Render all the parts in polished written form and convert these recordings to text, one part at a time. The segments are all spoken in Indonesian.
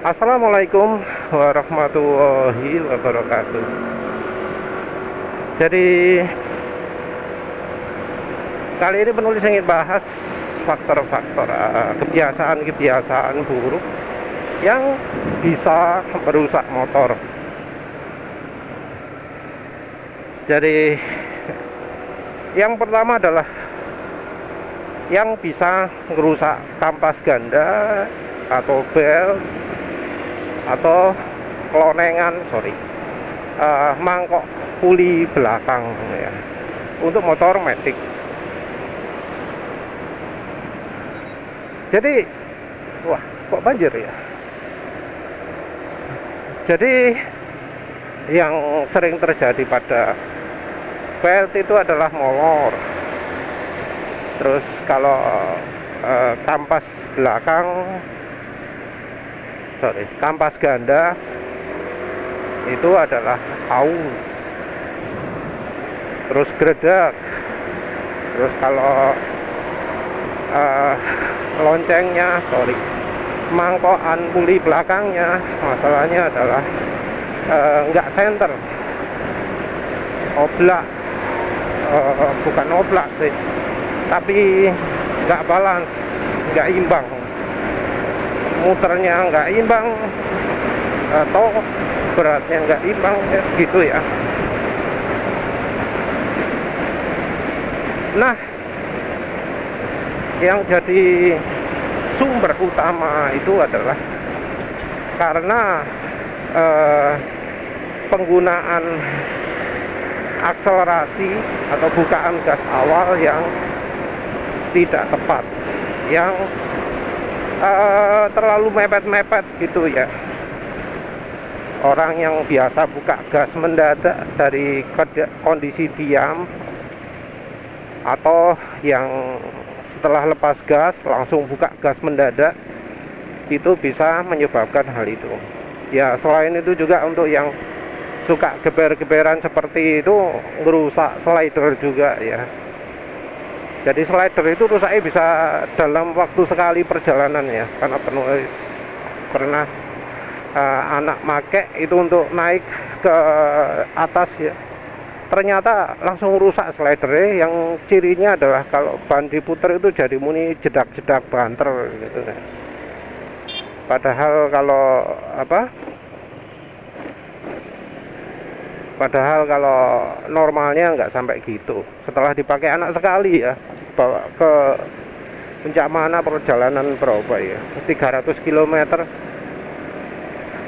Assalamualaikum warahmatullahi wabarakatuh. Jadi kali ini penulis ingin bahas faktor-faktor kebiasaan-kebiasaan buruk yang bisa merusak motor. Jadi yang pertama adalah yang bisa merusak kampas ganda atau bel atau mangkok puli belakang ya, untuk motor matic. Jadi wah, kok banjir ya. Jadi yang sering terjadi pada belt itu adalah molor. Terus kalau kampas ganda itu adalah aus, terus gredak. Terus kalau mangkokan puli belakangnya, masalahnya adalah nggak center, bukan oblak sih, tapi nggak balance, nggak imbang, muternya nggak imbang atau beratnya nggak imbang ya, gitu ya. Nah, yang jadi sumber utama itu adalah karena penggunaan akselerasi atau bukaan gas awal yang tidak tepat, yang terlalu mepet-mepet gitu ya. Orang yang biasa buka gas mendadak dari kondisi diam, atau yang setelah lepas gas langsung buka gas mendadak, itu bisa menyebabkan hal itu ya. Selain itu juga untuk yang suka geber-geberan seperti itu, ngerusak slider juga ya. Jadi slider itu rusaknya bisa dalam waktu sekali perjalanan ya, karena penulis pernah anak make itu untuk naik ke atas ya, ternyata langsung rusak slidernya, yang cirinya adalah kalau ban diputer itu jadi muni jedak-jedak banter gitu. Padahal kalau normalnya nggak sampai gitu. Setelah dipakai anak sekali ya, bawa ke puncak mana, perjalanan berapa ya, 300 km,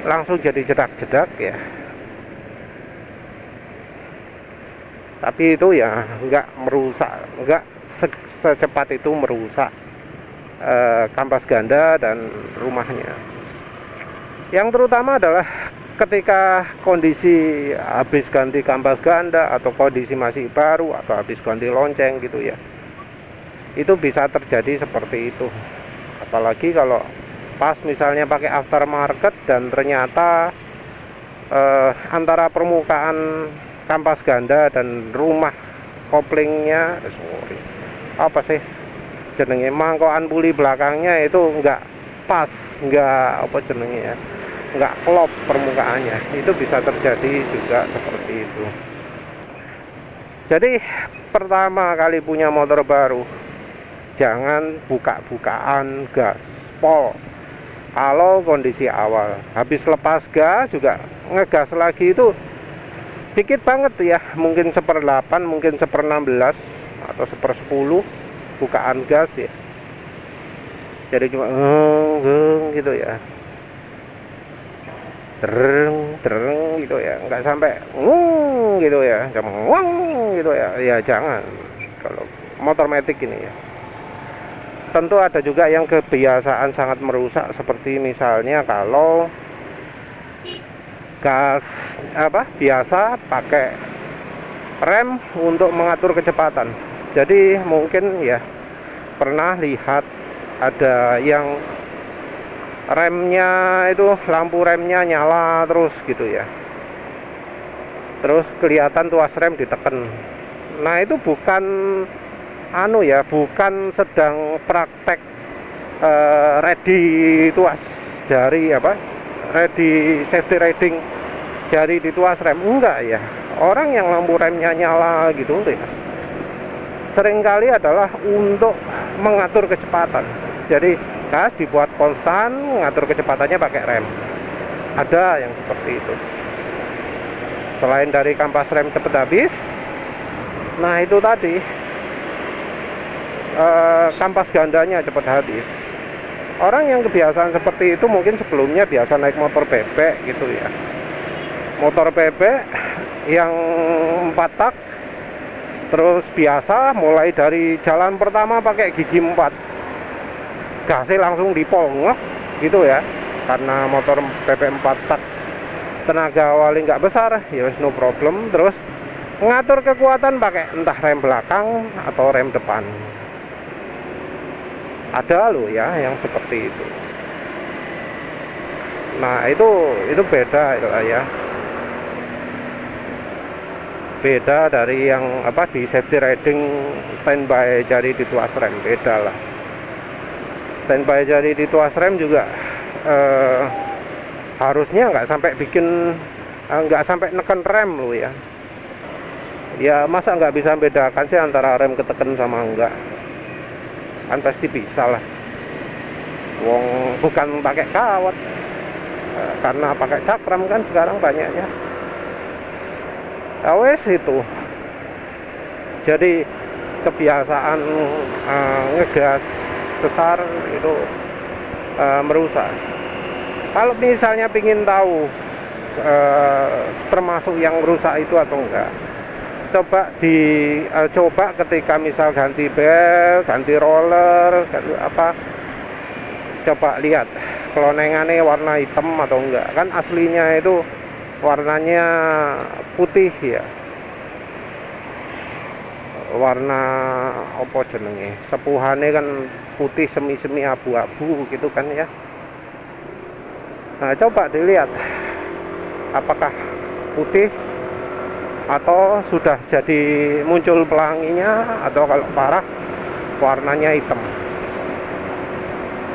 langsung jadi jedak-jedak ya. Tapi itu ya nggak secepat itu merusak kampas ganda dan rumahnya. Yang terutama adalah ketika kondisi habis ganti kampas ganda, atau kondisi masih baru, atau habis ganti lonceng gitu ya, itu bisa terjadi seperti itu. Apalagi kalau pas misalnya pakai aftermarket dan ternyata antara permukaan kampas ganda dan rumah koplingnya, mangkokan puli belakangnya itu nggak pas, nggak klop permukaannya. Itu bisa terjadi juga seperti itu. Jadi pertama kali punya motor baru, jangan buka-bukaan gaspol. Kalau kondisi awal, habis lepas gas juga ngegas lagi itu dikit banget ya, mungkin 1/8, mungkin 1/16 atau 1/10 bukaan gas ya. Jadi cuma gitu ya, dereng gitu ya, nggak sampai gitu ya, cuma gitu ya. Ya jangan, kalau motor matic ini ya. Tentu ada juga yang kebiasaan sangat merusak, seperti misalnya kalau biasa pakai rem untuk mengatur kecepatan. Jadi mungkin ya pernah lihat ada yang remnya itu, lampu remnya nyala terus gitu ya, terus kelihatan tuas rem diteken. Nah itu bukan bukan sedang praktek ready tuas jari di safety riding jari di tuas rem, enggak ya. Orang yang lampu remnya nyala gitu ya, seringkali adalah untuk mengatur kecepatan. Jadi gas dibuat konstan, mengatur kecepatannya pakai rem. Ada yang seperti itu. Selain dari kampas rem cepat habis, nah itu tadi kampas gandanya cepat habis. Orang yang kebiasaan seperti itu mungkin sebelumnya biasa naik motor bebek gitu ya, motor bebek yang 4 tak, terus biasa mulai dari jalan pertama pakai gigi 4, gasnya langsung dipol gitu ya, karena motor bebek 4 tak tenaga awalnya nggak besar, ya no problem. Terus ngatur kekuatan pakai entah rem belakang atau rem depan. Ada loh ya yang seperti itu. Nah itu beda ya, beda dari yang di safety riding standby jari di tuas rem, beda lah. Standby jari di tuas rem juga harusnya nggak sampai nggak sampai neken rem loh ya. Ya masa nggak bisa bedakan sih antara rem keteken sama enggak? Kan pasti bisa lah. Wong bukan pakai kawat, karena pakai cakram kan sekarang banyaknya. Wes itu. Jadi kebiasaan ngegas besar itu merusak. Kalau misalnya pingin tahu termasuk yang rusak itu atau enggak, coba ketika misal ganti bel, ganti roller, coba lihat kelonengannya warna hitam atau enggak. Kan aslinya itu warnanya putih ya, warna apa jenenge, sepuhannya kan putih semi-semi abu-abu gitu kan ya. Nah coba dilihat apakah putih atau sudah jadi muncul pelanginya, atau kalau parah warnanya hitam.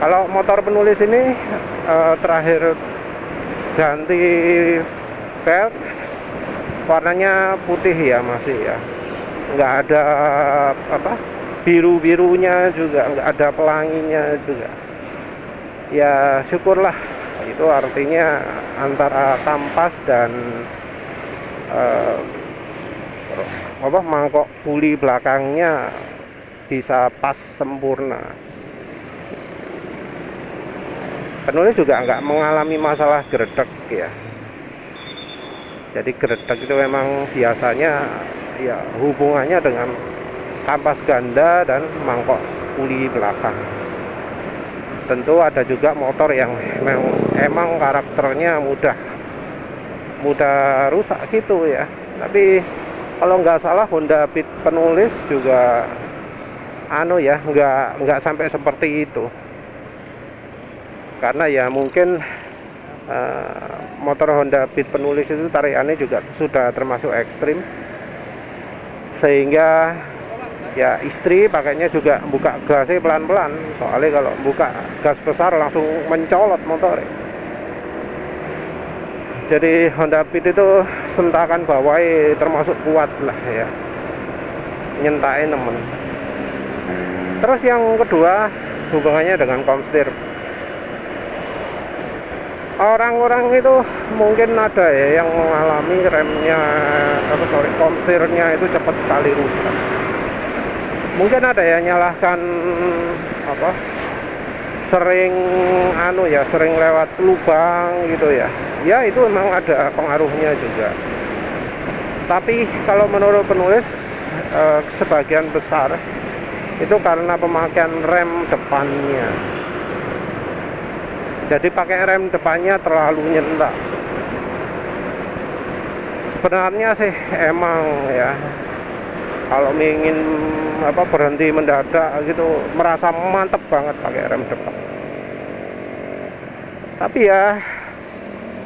Kalau motor penulis ini terakhir ganti belt warnanya putih ya, masih ya, nggak ada biru-birunya juga, nggak ada pelanginya juga ya, syukurlah. Itu artinya antara kampas dan mangkok puli belakangnya bisa pas sempurna. Penulis juga nggak mengalami masalah gredek ya. Jadi gredek itu memang biasanya ya hubungannya dengan kampas ganda dan mangkok puli belakang. Tentu ada juga motor yang emang karakternya mudah rusak gitu ya. Tapi kalau nggak salah Honda Beat penulis juga nggak sampai seperti itu. Karena ya mungkin motor Honda Beat penulis itu tarikannya juga sudah termasuk ekstrim, sehingga ya istri pakainya juga buka gasnya pelan-pelan. Soalnya kalau buka gas besar langsung mencolot motor. Jadi Honda Beat itu sentakan bawahnya termasuk kuat lah ya, nyentain nemen. Terus yang kedua hubungannya dengan komstir. Orang-orang itu mungkin ada ya yang mengalami komstirnya itu cepat sekali rusak. Mungkin ada yang nyalahkan sering lewat lubang gitu ya. Ya itu memang ada pengaruhnya juga. Tapi kalau menurut penulis sebagian besar itu karena pemakaian rem depannya. Jadi pakai rem depannya terlalu nyentak. Sebenarnya sih emang ya, kalau ingin berhenti mendadak gitu, merasa mantep banget pakai rem depan. Tapi ya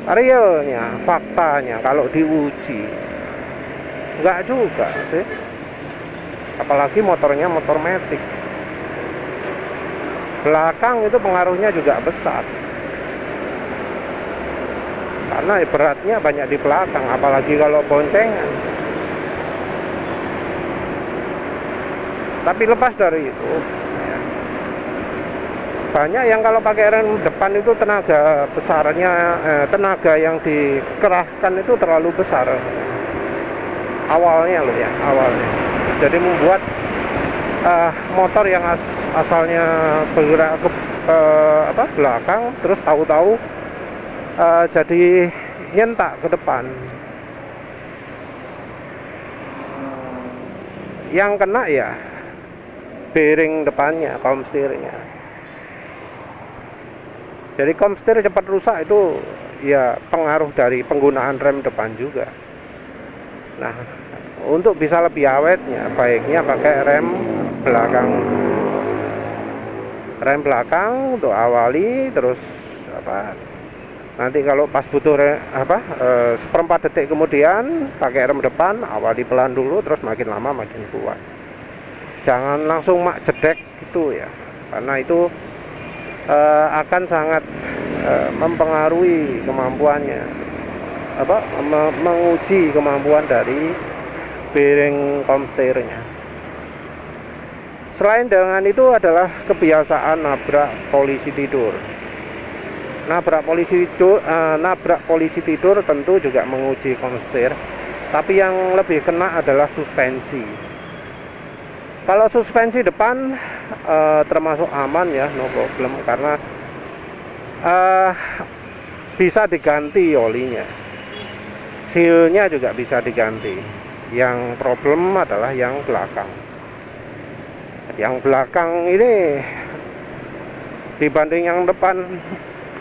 realnya, faktanya kalau diuji enggak juga sih. Apalagi motornya motor matic. Belakang itu pengaruhnya juga besar. karena beratnya banyak di belakang, apalagi kalau boncengan. Tapi lepas dari itu ya, banyak yang kalau pakai rem depan itu tenaga besarnya, tenaga yang dikerahkan itu terlalu besar awalnya loh ya, awalnya. Jadi membuat motor yang asalnya bergerak ke belakang, terus tahu-tahu jadi nyentak ke depan. Yang kena ya bearing depannya, komstirnya. Jadi komstir cepat rusak itu ya pengaruh dari penggunaan rem depan juga. Nah, untuk bisa lebih awetnya baiknya pakai rem belakang. Rem belakang untuk awali, terus nanti kalau pas butuh seperempat detik kemudian pakai rem depan, awali pelan dulu, terus makin lama makin kuat. Jangan langsung mak jedek gitu ya, karena itu akan sangat mempengaruhi kemampuannya, menguji kemampuan dari bearing komstirnya. Selain dengan itu adalah kebiasaan nabrak polisi tidur. Nabrak polisi tidur tentu juga menguji komstir, tapi yang lebih kena adalah suspensi. Kalau suspensi depan termasuk aman ya, no problem, karena bisa diganti olinya, sealnya juga bisa diganti. Yang problem adalah yang belakang. Yang belakang ini dibanding yang depan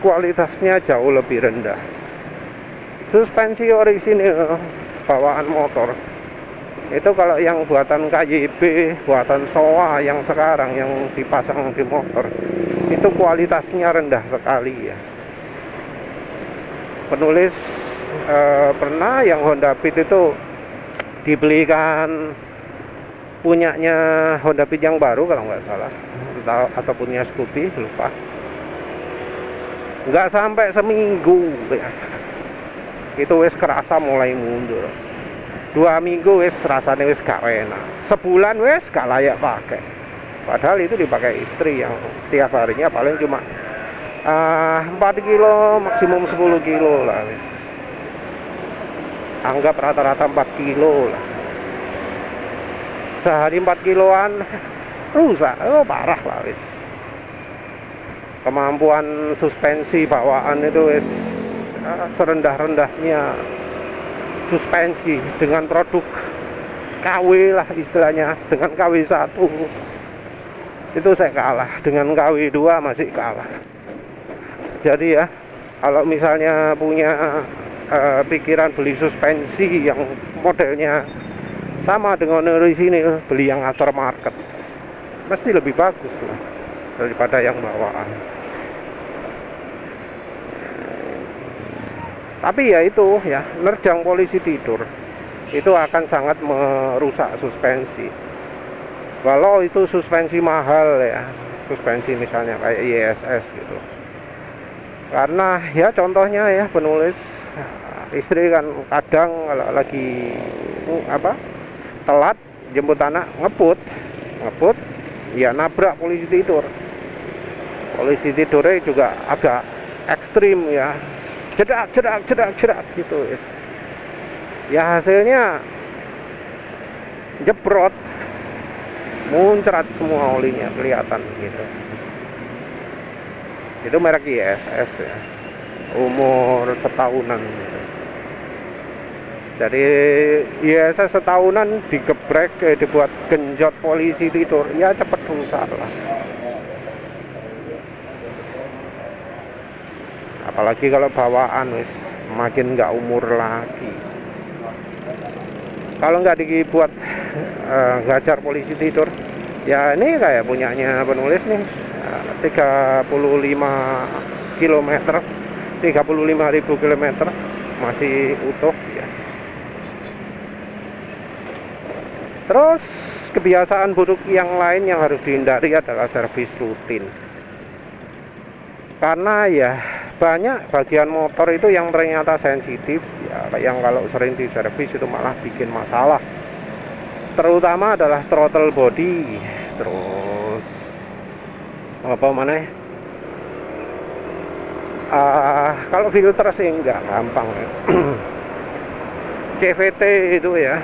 kualitasnya jauh lebih rendah. Suspensi orisinil bawaan motor itu kalau yang buatan KYB, buatan Showa yang sekarang yang dipasang di motor, itu kualitasnya rendah sekali ya. Penulis pernah yang Honda Beat itu dibelikan punyanya Honda Beat yang baru kalau nggak salah, atau punya Scoopy, lupa. Nggak sampai seminggu ya, itu wis kerasa mulai mundur. 2 minggu wis rasanya wis gak enak, sebulan wis gak layak pakai. Padahal itu dipakai istri yang tiap harinya paling cuma 4 kilo, maksimum 10 kilo lah wis. Anggap rata-rata 4 kilo lah. Sehari 4 kiloan rusak, parah lah wis. Kemampuan suspensi bawaan itu wis serendah-rendahnya suspensi dengan produk KW lah istilahnya, dengan KW1 itu saya kalah, dengan KW2 masih kalah. Jadi ya, kalau misalnya punya pikiran beli suspensi yang modelnya sama dengan orisinil, beli yang aftermarket pasti lebih bagus lah daripada yang bawaan. Tapi ya itu ya, nerjang polisi tidur itu akan sangat merusak suspensi. Walau itu suspensi mahal ya, suspensi misalnya kayak ISS gitu. Karena ya contohnya ya, penulis istri kan kadang kalau lagi telat jemput anak, ngebut ya nabrak polisi tidur. Polisi tidurnya juga agak ekstrim ya, jedak gitu ya, hasilnya jeprot, muncrat semua olinya kelihatan gitu. Itu merek ISS ya, umur setahunan gitu. Jadi ISS setahunan digebrek, dibuat genjot polisi tidur, ya cepet rusak lah. Apalagi kalau bawaan wis makin nggak umur lagi. Kalau nggak dibuat gajar polisi tidur, ya ini kayak punyanya penulis nih, 35 km, 35.000 km masih utuh ya. Terus kebiasaan buruk yang lain yang harus dihindari adalah servis rutin. Karena ya banyak bagian motor itu yang ternyata sensitif ya, yang kalau sering diservis itu malah bikin masalah, terutama adalah throttle body. Terus apa mana, kalau filter sih enggak gampang ya. CVT itu ya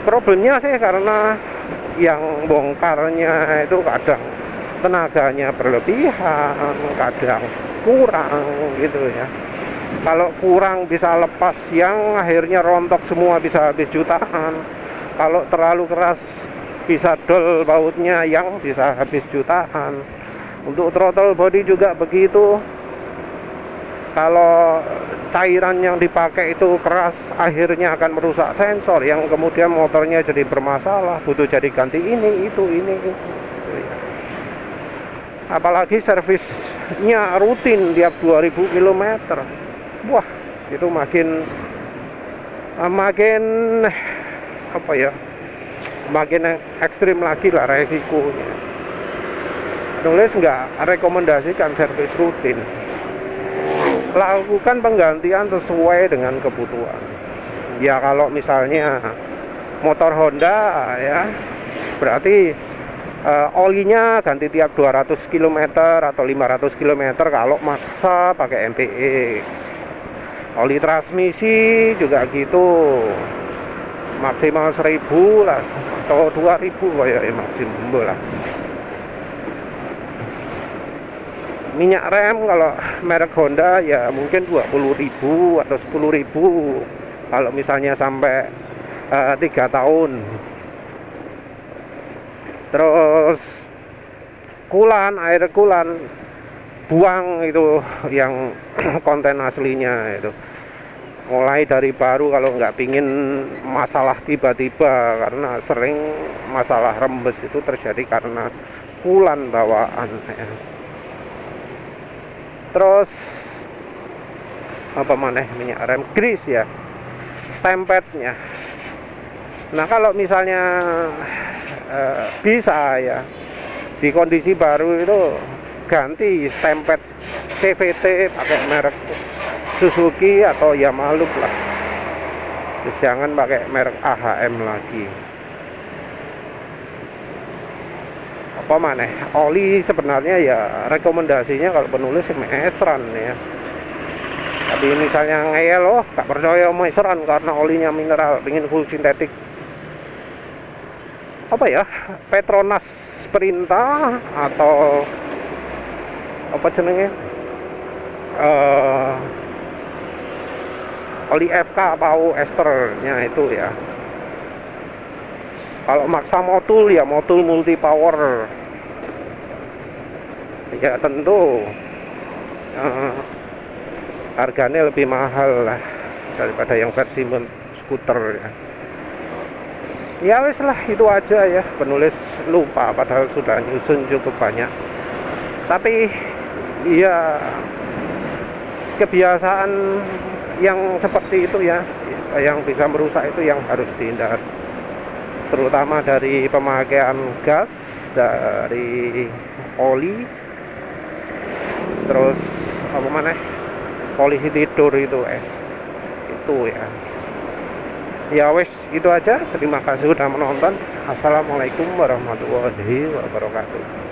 problemnya sih karena yang bongkarnya itu kadang tenaganya berlebihan, kadang kurang gitu ya. Kalau kurang bisa lepas yang akhirnya rontok semua, bisa habis jutaan. Kalau terlalu keras bisa dol bautnya yang bisa habis jutaan. Untuk throttle body juga begitu. Kalau cairan yang dipakai itu keras, akhirnya akan merusak sensor yang kemudian motornya jadi bermasalah, butuh jadi ganti ini itu gitu ya. Apalagi servisnya rutin tiap 2000 km. Wah, itu makin apa ya, makin ekstrim lagi lah resikonya. Nulis nggak rekomendasikan servis rutin, lakukan penggantian sesuai dengan kebutuhan. Ya kalau misalnya motor Honda ya, berarti olinya ganti tiap 200 km atau 500 km kalau maksa pakai MPX. Oli transmisi juga gitu, maksimal 1000 lah atau 2000 kayak maksimum lah. Minyak rem kalau merek Honda ya mungkin 20.000 atau 10.000 kalau misalnya sampai 3 tahun. Terus air kulan buang itu yang konten aslinya itu, mulai dari baru kalau nggak pingin masalah tiba-tiba, karena sering masalah rembes itu terjadi karena kulan bawaan ya. Terus apa mana, minyak rem grease ya, stempetnya. Nah kalau misalnya bisa ya di kondisi baru itu ganti stempet CVT pakai merek Suzuki atau Yamaha Loop lah. Terus jangan pakai merek AHM lagi. Apa mana, oli sebenarnya ya rekomendasinya kalau penulis Mesran ya. Tapi misalnya ngeyel, gak percaya Mesran karena olinya mineral, pengen full sintetik, apa ya, Petronas perintah atau apa jenenge, oli FK atau esternya itu ya. Kalau maksa motul ya motul multi power ya, tentu harganya lebih mahal lah daripada yang versi skuter ya. Ya wes lah, itu aja ya, penulis lupa padahal sudah nyusun cukup banyak. Tapi ya kebiasaan yang seperti itu ya, yang bisa merusak itu yang harus dihindari, terutama dari pemakaian gas, dari oli, terus apa mana, polisi tidur itu itu ya. Ya wes, itu aja. Terima kasih sudah menonton. Assalamualaikum warahmatullahi wabarakatuh.